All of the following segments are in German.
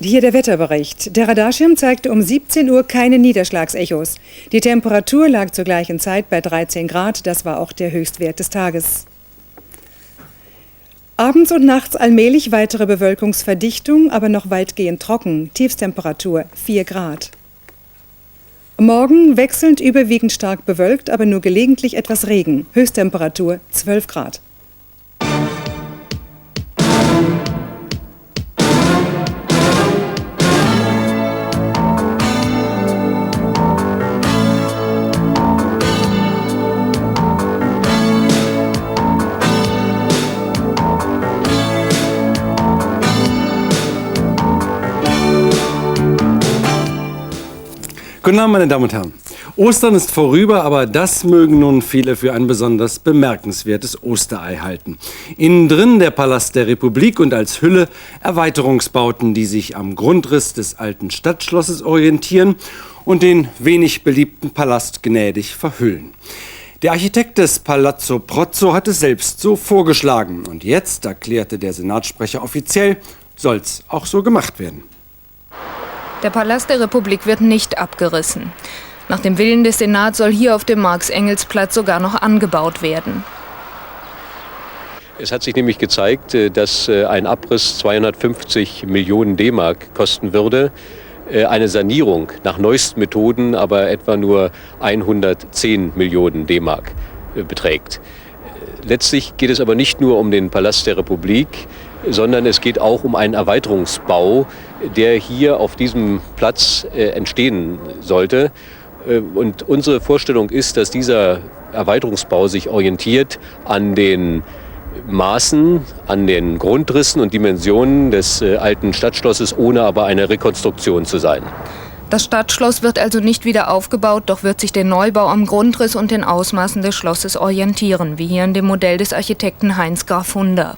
Hier der Wetterbericht. Der Radarschirm zeigte um 17 Uhr keine Niederschlagsechos. Die Temperatur lag zur gleichen Zeit bei 13 Grad. Das war auch der Höchstwert des Tages. Abends und nachts allmählich weitere Bewölkungsverdichtung, aber noch weitgehend trocken. Tiefstemperatur 4 Grad. Morgen wechselnd überwiegend stark bewölkt, aber nur gelegentlich etwas Regen. Höchsttemperatur 12 Grad. Guten Abend, meine Damen und Herren. Ostern ist vorüber, aber das mögen nun viele für ein besonders bemerkenswertes Osterei halten. Innen drin der Palast der Republik und als Hülle Erweiterungsbauten, die sich am Grundriss des alten Stadtschlosses orientieren und den wenig beliebten Palast gnädig verhüllen. Der Architekt des Palazzo Prozzo hat es selbst so vorgeschlagen. Und jetzt, erklärte der Senatssprecher offiziell, soll's auch so gemacht werden. Der Palast der Republik wird nicht abgerissen. Nach dem Willen des Senats soll hier auf dem Marx-Engels-Platz sogar noch angebaut werden. Es hat sich nämlich gezeigt, dass ein Abriss 250 Millionen D-Mark kosten würde. Eine Sanierung nach neuesten Methoden aber etwa nur 110 Millionen D-Mark beträgt. Letztlich geht es aber nicht nur um den Palast der Republik, sondern es geht auch um einen Erweiterungsbau, der hier auf diesem Platz entstehen sollte. Und unsere Vorstellung ist, dass dieser Erweiterungsbau sich orientiert an den Maßen, an den Grundrissen und Dimensionen des alten Stadtschlosses, ohne aber eine Rekonstruktion zu sein. Das Stadtschloss wird also nicht wieder aufgebaut, doch wird sich der Neubau am Grundriss und den Ausmaßen des Schlosses orientieren, wie hier in dem Modell des Architekten Heinz Graf Hunder.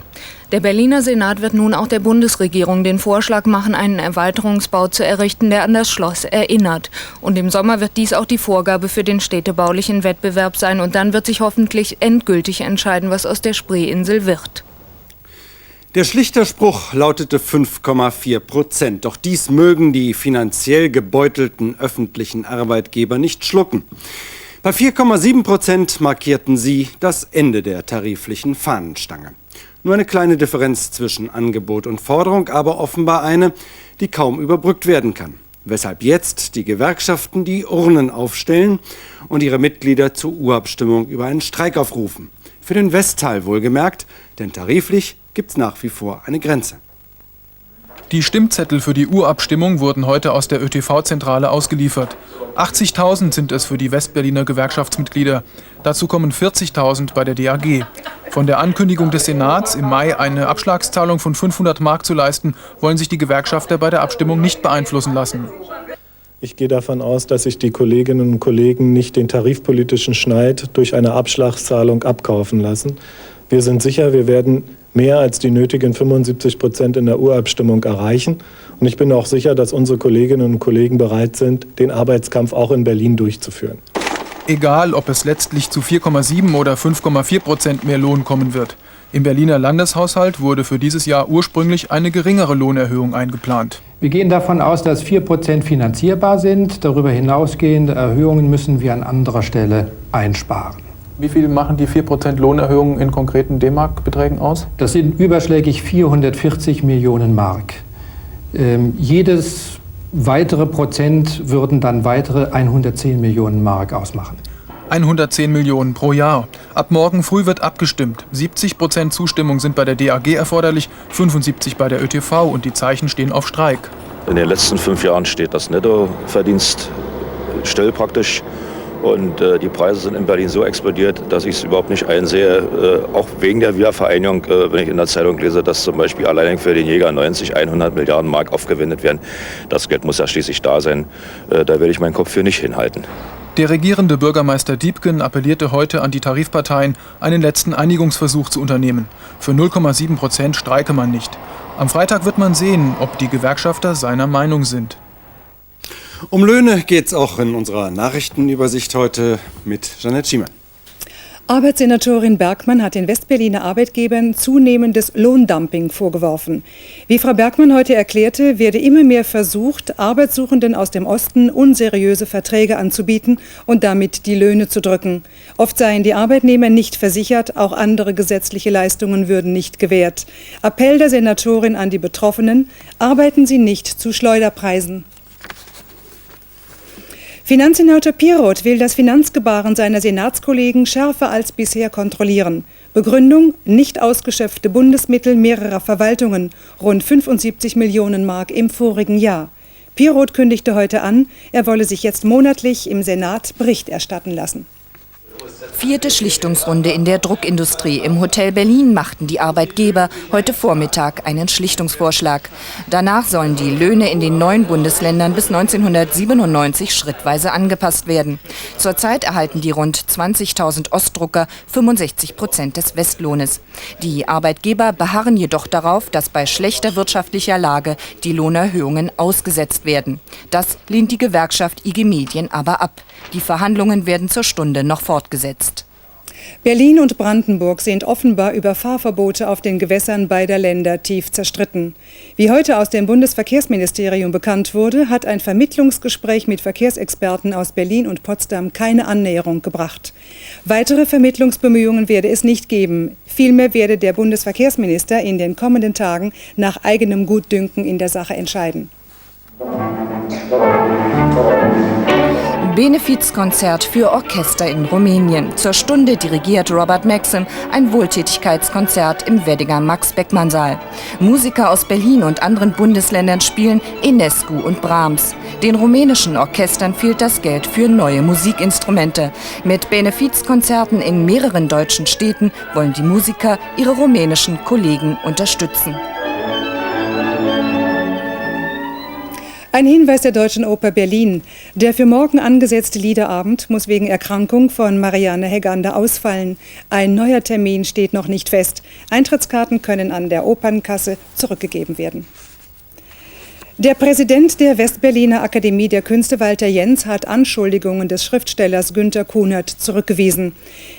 Der Berliner Senat wird nun auch der Bundesregierung den Vorschlag machen, einen Erweiterungsbau zu errichten, der an das Schloss erinnert. Und im Sommer wird dies auch die Vorgabe für den städtebaulichen Wettbewerb sein. Und dann wird sich hoffentlich endgültig entscheiden, was aus der Spreeinsel wird. Der Schlichterspruch lautete 5,4%. Doch dies mögen die finanziell gebeutelten öffentlichen Arbeitgeber nicht schlucken. Bei 4,7% markierten sie das Ende der tariflichen Fahnenstange. Nur eine kleine Differenz zwischen Angebot und Forderung, aber offenbar eine, die kaum überbrückt werden kann. Weshalb jetzt die Gewerkschaften die Urnen aufstellen und ihre Mitglieder zur Urabstimmung über einen Streik aufrufen. Für den Westteil wohlgemerkt, denn tariflich gibt es nach wie vor eine Grenze. Die Stimmzettel für die Urabstimmung wurden heute aus der ÖTV-Zentrale ausgeliefert. 80.000 sind es für die Westberliner Gewerkschaftsmitglieder. Dazu kommen 40.000 bei der DAG. Von der Ankündigung des Senats, im Mai eine Abschlagszahlung von 500 Mark zu leisten, wollen sich die Gewerkschafter bei der Abstimmung nicht beeinflussen lassen. Ich gehe davon aus, dass sich die Kolleginnen und Kollegen nicht den tarifpolitischen Schneid durch eine Abschlagszahlung abkaufen lassen. Wir sind sicher, wir werden mehr als die nötigen 75% in der Urabstimmung erreichen. Und ich bin auch sicher, dass unsere Kolleginnen und Kollegen bereit sind, den Arbeitskampf auch in Berlin durchzuführen. Egal, ob es letztlich zu 4,7 oder 5,4% mehr Lohn kommen wird. Im Berliner Landeshaushalt wurde für dieses Jahr ursprünglich eine geringere Lohnerhöhung eingeplant. Wir gehen davon aus, dass 4% finanzierbar sind. Darüber hinausgehende Erhöhungen müssen wir an anderer Stelle einsparen. Wie viel machen die 4% Lohnerhöhungen in konkreten D-Mark-Beträgen aus? Das sind überschlägig 440 Millionen Mark. Jedes weitere Prozent würden dann weitere 110 Millionen Mark ausmachen. 110 Millionen pro Jahr. Ab morgen früh wird abgestimmt. 70% Zustimmung sind bei der DAG erforderlich, 75% bei der ÖTV und die Zeichen stehen auf Streik. In den letzten 5 Jahren steht das Nettoverdienst still praktisch. Und die Preise sind in Berlin so explodiert, dass ich es überhaupt nicht einsehe, auch wegen der Wiedervereinigung, wenn ich in der Zeitung lese, dass zum Beispiel allein für den Jäger 90, 100 Milliarden Mark aufgewendet werden. Das Geld muss ja schließlich da sein. Da werde ich meinen Kopf für nicht hinhalten. Der regierende Bürgermeister Diepgen appellierte heute an die Tarifparteien, einen letzten Einigungsversuch zu unternehmen. Für 0,7% streike man nicht. Am Freitag wird man sehen, ob die Gewerkschafter seiner Meinung sind. Um Löhne geht es auch in unserer Nachrichtenübersicht heute mit Jeanette Schiemann. Arbeitssenatorin Bergmann hat den Westberliner Arbeitgebern zunehmendes Lohndumping vorgeworfen. Wie Frau Bergmann heute erklärte, werde immer mehr versucht, Arbeitssuchenden aus dem Osten unseriöse Verträge anzubieten und damit die Löhne zu drücken. Oft seien die Arbeitnehmer nicht versichert, auch andere gesetzliche Leistungen würden nicht gewährt. Appell der Senatorin an die Betroffenen: Arbeiten Sie nicht zu Schleuderpreisen. Finanzsenator Piroth will das Finanzgebaren seiner Senatskollegen schärfer als bisher kontrollieren. Begründung: nicht ausgeschöpfte Bundesmittel mehrerer Verwaltungen, rund 75 Millionen Mark im vorigen Jahr. Piroth kündigte heute an, er wolle sich jetzt monatlich im Senat Bericht erstatten lassen. 4. Schlichtungsrunde in der Druckindustrie. Im Hotel Berlin machten die Arbeitgeber heute Vormittag einen Schlichtungsvorschlag. Danach sollen die Löhne in den 9 Bundesländern bis 1997 schrittweise angepasst werden. Zurzeit erhalten die rund 20.000 Ostdrucker 65% des Westlohnes. Die Arbeitgeber beharren jedoch darauf, dass bei schlechter wirtschaftlicher Lage die Lohnerhöhungen ausgesetzt werden. Das lehnt die Gewerkschaft IG Medien aber ab. Die Verhandlungen werden zur Stunde noch fortgesetzt. Berlin und Brandenburg sind offenbar über Fahrverbote auf den Gewässern beider Länder tief zerstritten. Wie heute aus dem Bundesverkehrsministerium bekannt wurde, hat ein Vermittlungsgespräch mit Verkehrsexperten aus Berlin und Potsdam keine Annäherung gebracht. Weitere Vermittlungsbemühungen werde es nicht geben. Vielmehr werde der Bundesverkehrsminister in den kommenden Tagen nach eigenem Gutdünken in der Sache entscheiden. Benefizkonzert für Orchester in Rumänien. Zur Stunde dirigiert Robert Maxim ein Wohltätigkeitskonzert im Weddinger Max-Beckmann-Saal. Musiker aus Berlin und anderen Bundesländern spielen Enescu und Brahms. Den rumänischen Orchestern fehlt das Geld für neue Musikinstrumente. Mit Benefizkonzerten in mehreren deutschen Städten wollen die Musiker ihre rumänischen Kollegen unterstützen. Ein Hinweis der Deutschen Oper Berlin. Der für morgen angesetzte Liederabend muss wegen Erkrankung von Marianne Hegander ausfallen. Ein neuer Termin steht noch nicht fest. Eintrittskarten können an der Opernkasse zurückgegeben werden. Der Präsident der Westberliner Akademie der Künste, Walter Jens, hat Anschuldigungen des Schriftstellers Günter Kunert zurückgewiesen.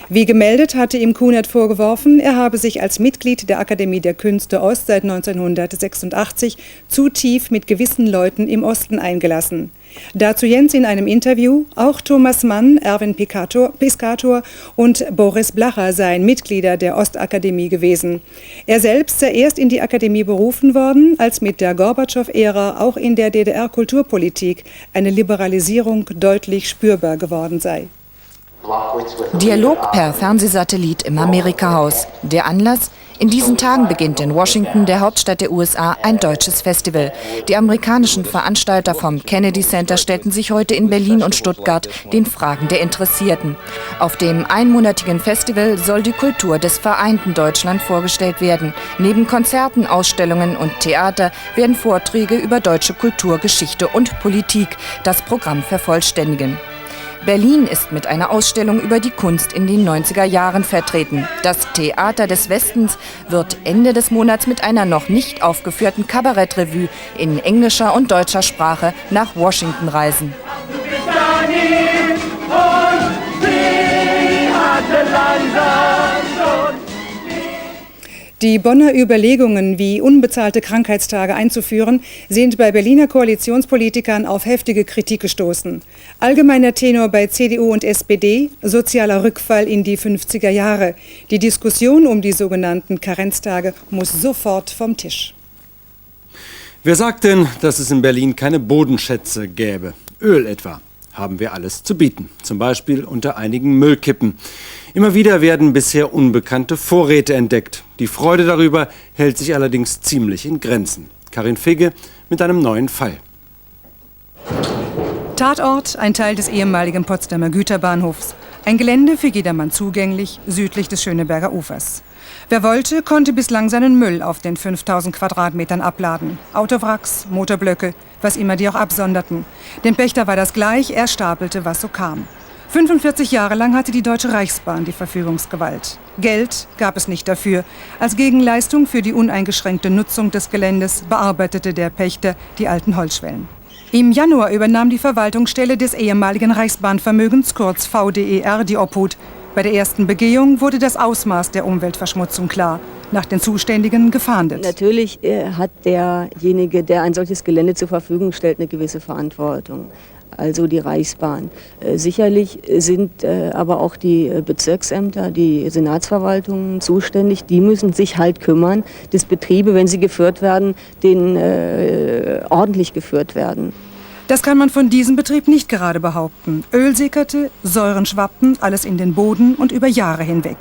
Wie gemeldet, hatte ihm Kunert vorgeworfen, er habe sich als Mitglied der Akademie der Künste Ost seit 1986 zu tief mit gewissen Leuten im Osten eingelassen. Dazu Jens in einem Interview: Auch Thomas Mann, Erwin Piscator und Boris Blacher seien Mitglieder der Ostakademie gewesen. Er selbst sei erst in die Akademie berufen worden, als mit der Gorbatschow-Ära auch in der DDR-Kulturpolitik eine Liberalisierung deutlich spürbar geworden sei. Dialog per Fernsehsatellit im Amerika-Haus. Der Anlass? In diesen Tagen beginnt in Washington, der Hauptstadt der USA, ein deutsches Festival. Die amerikanischen Veranstalter vom Kennedy Center stellten sich heute in Berlin und Stuttgart den Fragen der Interessierten. Auf dem einmonatigen Festival soll die Kultur des vereinten Deutschland vorgestellt werden. Neben Konzerten, Ausstellungen und Theater werden Vorträge über deutsche Kultur, Geschichte und Politik das Programm vervollständigen. Berlin ist mit einer Ausstellung über die Kunst in den 90er Jahren vertreten. Das Theater des Westens wird Ende des Monats mit einer noch nicht aufgeführten Kabarettrevue in englischer und deutscher Sprache nach Washington reisen. Die Bonner Überlegungen, wie unbezahlte Krankheitstage einzuführen, sind bei Berliner Koalitionspolitikern auf heftige Kritik gestoßen. Allgemeiner Tenor bei CDU und SPD: sozialer Rückfall in die 50er Jahre. Die Diskussion um die sogenannten Karenztage muss sofort vom Tisch. Wer sagt denn, dass es in Berlin keine Bodenschätze gäbe? Öl etwa. Haben wir alles zu bieten, zum Beispiel unter einigen Müllkippen. Immer wieder werden bisher unbekannte Vorräte entdeckt. Die Freude darüber hält sich allerdings ziemlich in Grenzen. Karin Figge mit einem neuen Fall. Tatort: ein Teil des ehemaligen Potsdamer Güterbahnhofs. Ein Gelände für jedermann zugänglich, südlich des Schöneberger Ufers. Wer wollte, konnte bislang seinen Müll auf den 5000 Quadratmetern abladen. Autowracks, Motorblöcke, was immer die auch absonderten. Dem Pächter war das gleich, er stapelte, was so kam. 45 Jahre lang hatte die Deutsche Reichsbahn die Verfügungsgewalt. Geld gab es nicht dafür. Als Gegenleistung für die uneingeschränkte Nutzung des Geländes bearbeitete der Pächter die alten Holzschwellen. Im Januar übernahm die Verwaltungsstelle des ehemaligen Reichsbahnvermögens, kurz VDER, die Obhut. Bei der ersten Begehung wurde das Ausmaß der Umweltverschmutzung klar. Nach den Zuständigen gefahndet. Natürlich hat derjenige, der ein solches Gelände zur Verfügung stellt, eine gewisse Verantwortung. Also die Reichsbahn. Sicherlich sind aber auch die Bezirksämter, die Senatsverwaltungen zuständig. Die müssen sich halt kümmern, dass Betriebe, wenn sie geführt werden, ordentlich geführt werden. Das kann man von diesem Betrieb nicht gerade behaupten. Öl sickerte, Säuren schwappten, alles in den Boden und über Jahre hinweg.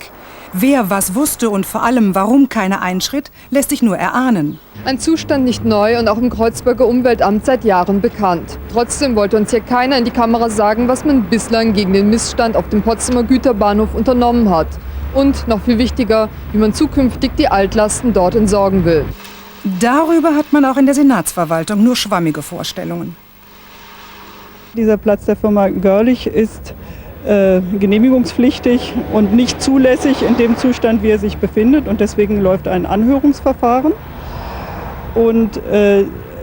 Wer was wusste und vor allem warum keiner einschritt, lässt sich nur erahnen. Ein Zustand nicht neu und auch im Kreuzberger Umweltamt seit Jahren bekannt. Trotzdem wollte uns hier keiner in die Kamera sagen, was man bislang gegen den Missstand auf dem Potsdamer Güterbahnhof unternommen hat. Und, noch viel wichtiger, wie man zukünftig die Altlasten dort entsorgen will. Darüber hat man auch in der Senatsverwaltung nur schwammige Vorstellungen. Dieser Platz der Firma Görlich ist genehmigungspflichtig und nicht zulässig in dem Zustand, wie er sich befindet. Und deswegen läuft ein Anhörungsverfahren. Und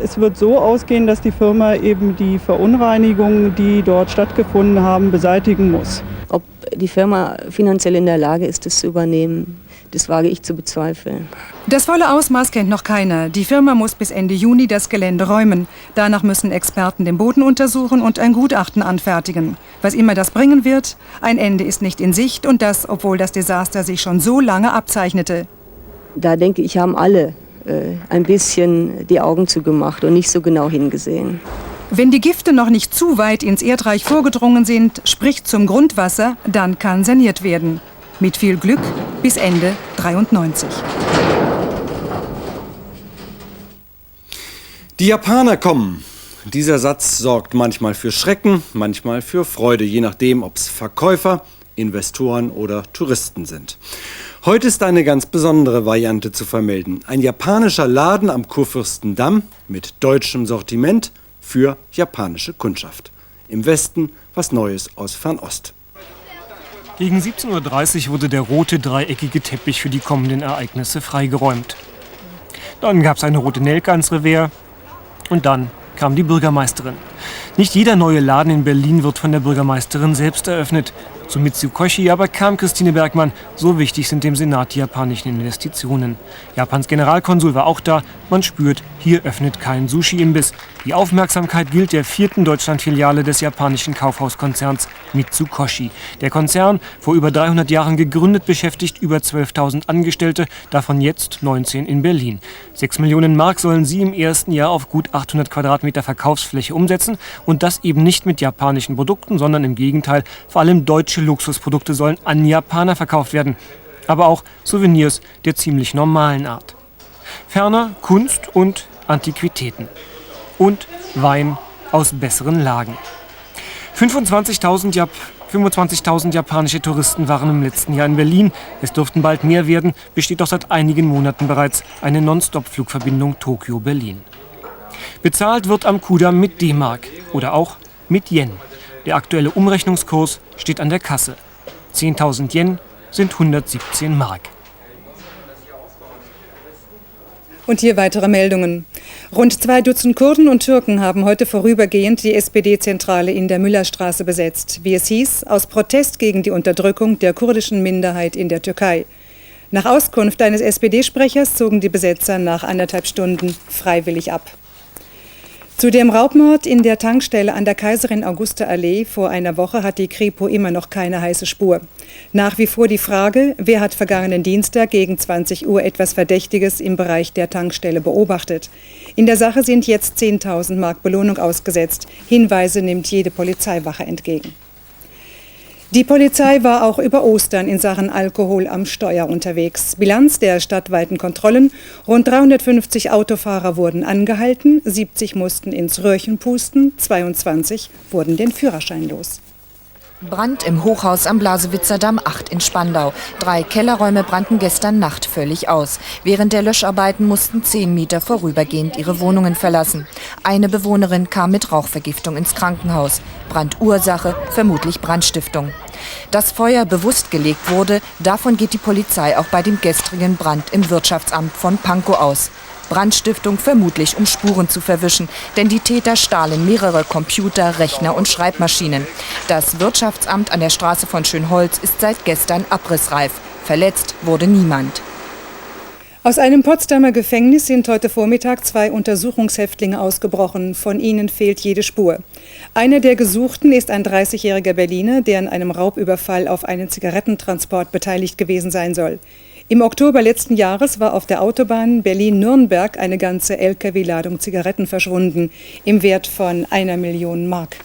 es wird so ausgehen, dass die Firma eben die Verunreinigungen, die dort stattgefunden haben, beseitigen muss. Ob die Firma finanziell in der Lage ist, das zu übernehmen, das wage ich zu bezweifeln. Das volle Ausmaß kennt noch keiner. Die Firma muss bis Ende Juni das Gelände räumen. Danach müssen Experten den Boden untersuchen und ein Gutachten anfertigen. Was immer das bringen wird, ein Ende ist nicht in Sicht und das, obwohl das Desaster sich schon so lange abzeichnete. Da denke ich, haben alle ein bisschen die Augen zugemacht und nicht so genau hingesehen. Wenn die Gifte noch nicht zu weit ins Erdreich vorgedrungen sind, sprich zum Grundwasser, dann kann saniert werden. Mit viel Glück bis Ende 93. Die Japaner kommen. Dieser Satz sorgt manchmal für Schrecken, manchmal für Freude, je nachdem, ob es Verkäufer, Investoren oder Touristen sind. Heute ist eine ganz besondere Variante zu vermelden. Ein japanischer Laden am Kurfürstendamm mit deutschem Sortiment für japanische Kundschaft. Im Westen was Neues aus Fernost. Gegen 17:30 Uhr wurde der rote dreieckige Teppich für die kommenden Ereignisse freigeräumt. Dann gab es eine rote Nelke ans Revers und dann kam die Bürgermeisterin. Nicht jeder neue Laden in Berlin wird von der Bürgermeisterin selbst eröffnet. Zu Mitsukoshi aber kam Christine Bergmann. So wichtig sind dem Senat die japanischen Investitionen. Japans Generalkonsul war auch da. Man spürt, hier öffnet kein Sushi-Imbiss. Die Aufmerksamkeit gilt der 4. Deutschlandfiliale des japanischen Kaufhauskonzerns Mitsukoshi. Der Konzern, vor über 300 Jahren gegründet, beschäftigt über 12.000 Angestellte, davon jetzt 19 in Berlin. 6 Millionen Mark sollen sie im ersten Jahr auf gut 800 Quadratmeter Verkaufsfläche umsetzen. Und das eben nicht mit japanischen Produkten, sondern im Gegenteil, vor allem deutsche Luxusprodukte sollen an Japaner verkauft werden. Aber auch Souvenirs der ziemlich normalen Art. Ferner Kunst und Antiquitäten. Und Wein aus besseren Lagen. 25.000 japanische Touristen waren im letzten Jahr in Berlin. Es dürften bald mehr werden, besteht doch seit einigen Monaten bereits eine Non-Stop-Flugverbindung Tokio-Berlin. Bezahlt wird am Kudamm mit D-Mark oder auch mit Yen. Der aktuelle Umrechnungskurs steht an der Kasse. 10.000 Yen sind 117 Mark. Und hier weitere Meldungen. Rund 2 Dutzend Kurden und Türken haben heute vorübergehend die SPD-Zentrale in der Müllerstraße besetzt. Wie es hieß, aus Protest gegen die Unterdrückung der kurdischen Minderheit in der Türkei. Nach Auskunft eines SPD-Sprechers zogen die Besetzer nach 1,5 Stunden freiwillig ab. Zu dem Raubmord in der Tankstelle an der Kaiserin-Augusta-Allee vor einer Woche hat die Kripo immer noch keine heiße Spur. Nach wie vor die Frage, wer hat vergangenen Dienstag gegen 20 Uhr etwas Verdächtiges im Bereich der Tankstelle beobachtet. In der Sache sind jetzt 10.000 Mark Belohnung ausgesetzt. Hinweise nimmt jede Polizeiwache entgegen. Die Polizei war auch über Ostern in Sachen Alkohol am Steuer unterwegs. Bilanz der stadtweiten Kontrollen: Rund 350 Autofahrer wurden angehalten, 70 mussten ins Röhrchen pusten, 22 wurden den Führerschein los. Brand im Hochhaus am Blasewitzer Damm 8 in Spandau. 3 Kellerräume brannten gestern Nacht völlig aus. Während der Löscharbeiten mussten 10 Mieter vorübergehend ihre Wohnungen verlassen. Eine Bewohnerin kam mit Rauchvergiftung ins Krankenhaus. Brandursache vermutlich Brandstiftung. Dass Feuer bewusst gelegt wurde, davon geht die Polizei auch bei dem gestrigen Brand im Wirtschaftsamt von Pankow aus. Brandstiftung vermutlich, um Spuren zu verwischen, denn die Täter stahlen mehrere Computer, Rechner und Schreibmaschinen. Das Wirtschaftsamt an der Straße von Schönholz ist seit gestern abrissreif. Verletzt wurde niemand. Aus einem Potsdamer Gefängnis sind heute Vormittag 2 Untersuchungshäftlinge ausgebrochen. Von ihnen fehlt jede Spur. Einer der Gesuchten ist ein 30-jähriger Berliner, der an einem Raubüberfall auf einen Zigarettentransport beteiligt gewesen sein soll. Im Oktober letzten Jahres war auf der Autobahn Berlin-Nürnberg eine ganze LKW-Ladung Zigaretten verschwunden, im Wert von 1 Million Mark.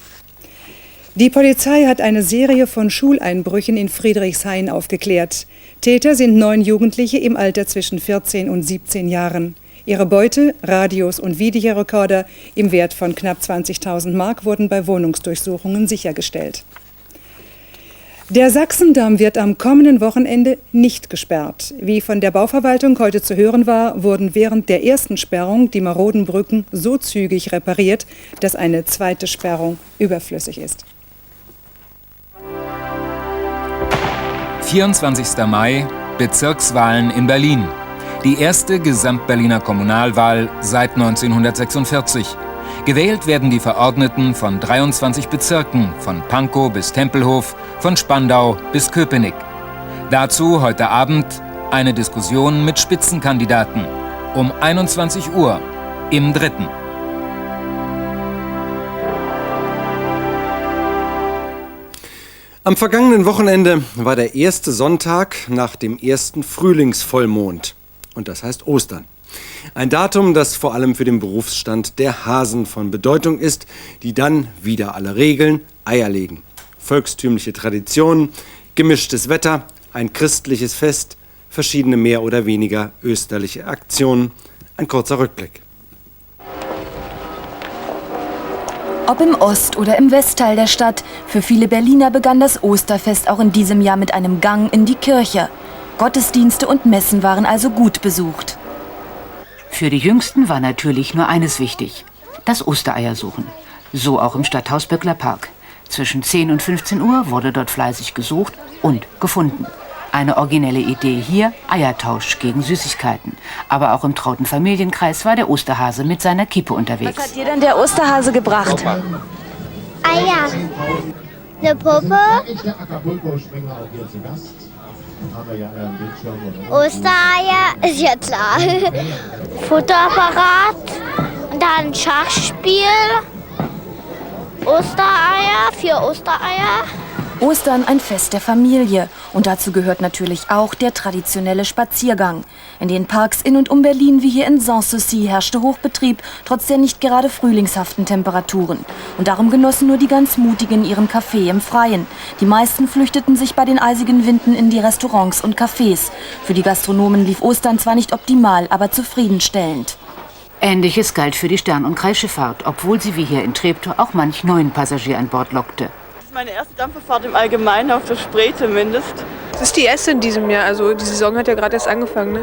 Die Polizei hat eine Serie von Schuleinbrüchen in Friedrichshain aufgeklärt. Täter sind 9 Jugendliche im Alter zwischen 14 und 17 Jahren. Ihre Beute, Radios und Videorekorder im Wert von knapp 20.000 Mark wurden bei Wohnungsdurchsuchungen sichergestellt. Der Sachsendamm wird am kommenden Wochenende nicht gesperrt. Wie von der Bauverwaltung heute zu hören war, wurden während der ersten Sperrung die maroden Brücken so zügig repariert, dass eine zweite Sperrung überflüssig ist. 24. Mai, Bezirkswahlen in Berlin. Die erste Gesamtberliner Kommunalwahl seit 1946. Gewählt werden die Verordneten von 23 Bezirken, von Pankow bis Tempelhof, von Spandau bis Köpenick. Dazu heute Abend eine Diskussion mit Spitzenkandidaten. Um 21 Uhr im Dritten. Am vergangenen Wochenende war der erste Sonntag nach dem ersten Frühlingsvollmond. Und das heißt Ostern. Ein Datum, das vor allem für den Berufsstand der Hasen von Bedeutung ist, die dann wieder alle Regeln, Eier legen. Volkstümliche Traditionen, gemischtes Wetter, ein christliches Fest, verschiedene mehr oder weniger österliche Aktionen. Ein kurzer Rückblick. Ob im Ost- oder im Westteil der Stadt, für viele Berliner begann das Osterfest auch in diesem Jahr mit einem Gang in die Kirche. Gottesdienste und Messen waren also gut besucht. Für die Jüngsten war natürlich nur eines wichtig: das Ostereier suchen. So auch im Stadthaus Böckler Park. Zwischen 10 und 15 Uhr wurde dort fleißig gesucht und gefunden. Eine originelle Idee hier: Eiertausch gegen Süßigkeiten. Aber auch im trauten Familienkreis war der Osterhase mit seiner Krippe unterwegs. Was hat dir denn der Osterhase gebracht? Eier. Eine Puppe. Ostereier, ist ja klar. Futterapparat. Und dann Schachspiel. Ostereier, 4 Ostereier. Ostern ein Fest der Familie. Und dazu gehört natürlich auch der traditionelle Spaziergang. In den Parks in und um Berlin wie hier in Sanssouci herrschte Hochbetrieb, trotz der nicht gerade frühlingshaften Temperaturen. Und darum genossen nur die ganz Mutigen ihren Kaffee im Freien. Die meisten flüchteten sich bei den eisigen Winden in die Restaurants und Cafés. Für die Gastronomen lief Ostern zwar nicht optimal, aber zufriedenstellend. Ähnliches galt für die Stern- und Kreisschifffahrt, obwohl sie wie hier in Treptow auch manch neuen Passagier an Bord lockte. Das ist meine erste Dampferfahrt im Allgemeinen, auf der Spree zumindest. Das ist die erste in diesem Jahr, also die Saison hat ja gerade erst angefangen. Ne?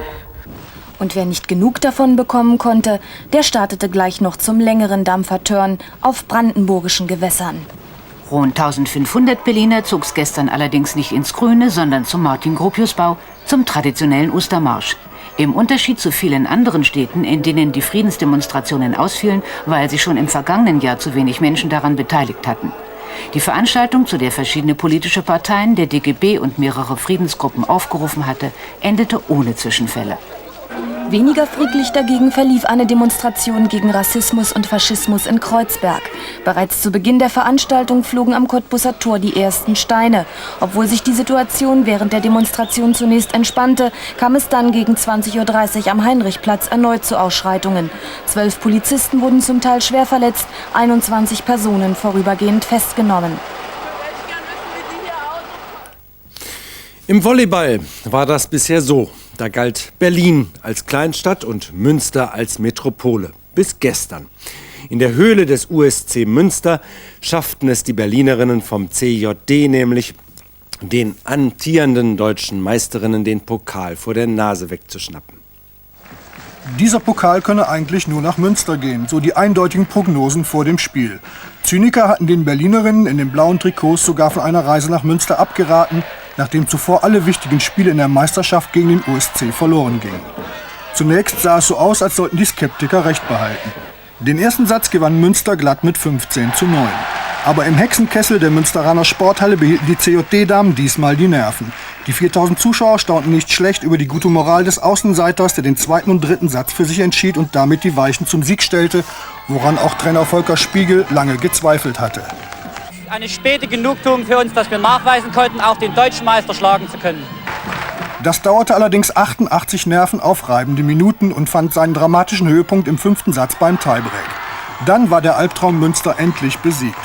Und wer nicht genug davon bekommen konnte, der startete gleich noch zum längeren Dampferturn auf brandenburgischen Gewässern. Rund 1500 Berliner zog's gestern allerdings nicht ins Grüne, sondern zum Martin-Gropius-Bau, zum traditionellen Ostermarsch. Im Unterschied zu vielen anderen Städten, in denen die Friedensdemonstrationen ausfielen, weil sich schon im vergangenen Jahr zu wenig Menschen daran beteiligt hatten. Die Veranstaltung, zu der verschiedene politische Parteien, der DGB und mehrere Friedensgruppen aufgerufen hatte, endete ohne Zwischenfälle. Weniger friedlich dagegen verlief eine Demonstration gegen Rassismus und Faschismus in Kreuzberg. Bereits zu Beginn der Veranstaltung flogen am Cottbuser Tor die ersten Steine. Obwohl sich die Situation während der Demonstration zunächst entspannte, kam es dann gegen 20:30 Uhr am Heinrichplatz erneut zu Ausschreitungen. 12 Polizisten wurden zum Teil schwer verletzt, 21 Personen vorübergehend festgenommen. Im Volleyball war das bisher so. Da galt Berlin als Kleinstadt und Münster als Metropole. Bis gestern. In der Höhle des USC Münster schafften es die Berlinerinnen vom CJD nämlich, den amtierenden deutschen Meisterinnen den Pokal vor der Nase wegzuschnappen. Dieser Pokal könne eigentlich nur nach Münster gehen, so die eindeutigen Prognosen vor dem Spiel. Zyniker hatten den Berlinerinnen in den blauen Trikots sogar von einer Reise nach Münster abgeraten, nachdem zuvor alle wichtigen Spiele in der Meisterschaft gegen den USC verloren gingen. Zunächst sah es so aus, als sollten die Skeptiker recht behalten. Den ersten Satz gewann Münster glatt mit 15:9. Aber im Hexenkessel der Münsteraner Sporthalle behielten die CJD-Damen diesmal die Nerven. Die 4000 Zuschauer staunten nicht schlecht über die gute Moral des Außenseiters, der den zweiten und dritten Satz für sich entschied und damit die Weichen zum Sieg stellte, woran auch Trainer Volker Spiegel lange gezweifelt hatte. Eine späte Genugtuung für uns, dass wir nachweisen konnten, auch den deutschen Meister schlagen zu können. Das dauerte allerdings 88 nervenaufreibende Minuten und fand seinen dramatischen Höhepunkt im 5. Satz beim Tiebreak. Dann war der Albtraum Münster endlich besiegt.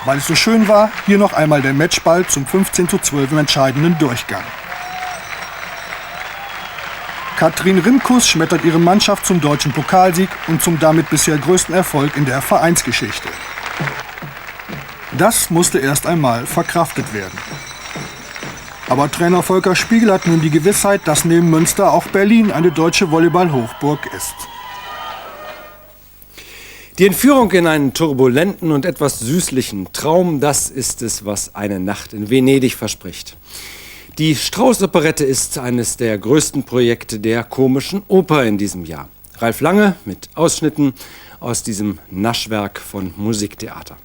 Weil es so schön war, hier noch einmal der Matchball zum 15:12 im entscheidenden Durchgang. Katrin Rimkus schmettert ihre Mannschaft zum deutschen Pokalsieg und zum damit bisher größten Erfolg in der Vereinsgeschichte. Das musste erst einmal verkraftet werden. Aber Trainer Volker Spiegel hat nun die Gewissheit, dass neben Münster auch Berlin eine deutsche Volleyball-Hochburg ist. Die Entführung in einen turbulenten und etwas süßlichen Traum, das ist es, was eine Nacht in Venedig verspricht. Die Strauß-Operette ist eines der größten Projekte der Komischen Oper in diesem Jahr. Ralf Lange mit Ausschnitten aus diesem Naschwerk von Musiktheater.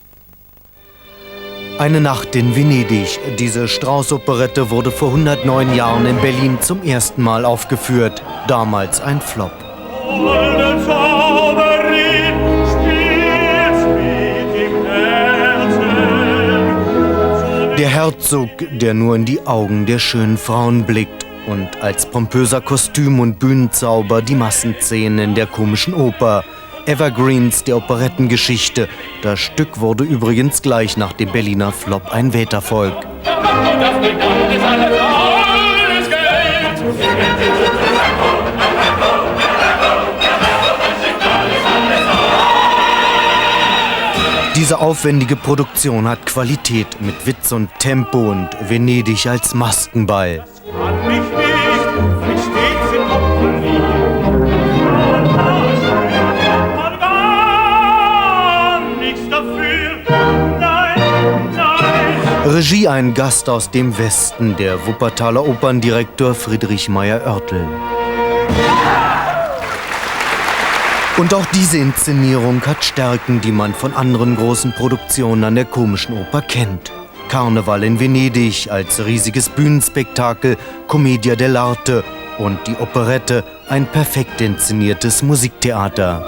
Eine Nacht in Venedig. Diese Strauß-Operette wurde vor 109 Jahren in Berlin zum ersten Mal aufgeführt. Damals ein Flop. Der Herzog, der nur in die Augen der schönen Frauen blickt und als pompöser Kostüm- und Bühnenzauber die Massenszenen in der Komischen Oper. Evergreens der Operettengeschichte. Das Stück wurde übrigens gleich nach dem Berliner Flop ein Welterfolg. Diese aufwendige Produktion hat Qualität mit Witz und Tempo und Venedig als Maskenball. Regie ein Gast aus dem Westen, der Wuppertaler Operndirektor Friedrich Meyer-Oertel. Und auch diese Inszenierung hat Stärken, die man von anderen großen Produktionen an der Komischen Oper kennt. Karneval in Venedig als riesiges Bühnenspektakel, Commedia dell'arte und die Operette, ein perfekt inszeniertes Musiktheater.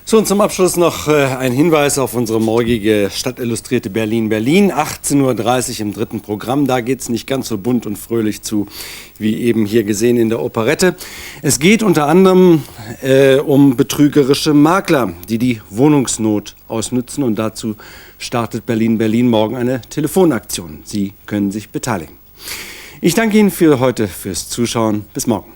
So, und zum Abschluss noch ein Hinweis auf unsere morgige Stadtillustrierte Berlin-Berlin. 18:30 Uhr im dritten Programm. Da geht es nicht ganz so bunt und fröhlich zu, wie eben hier gesehen in der Operette. Es geht unter anderem um betrügerische Makler, die die Wohnungsnot ausnützen. Und dazu startet Berlin-Berlin morgen eine Telefonaktion. Sie können sich beteiligen. Ich danke Ihnen für heute fürs Zuschauen. Bis morgen.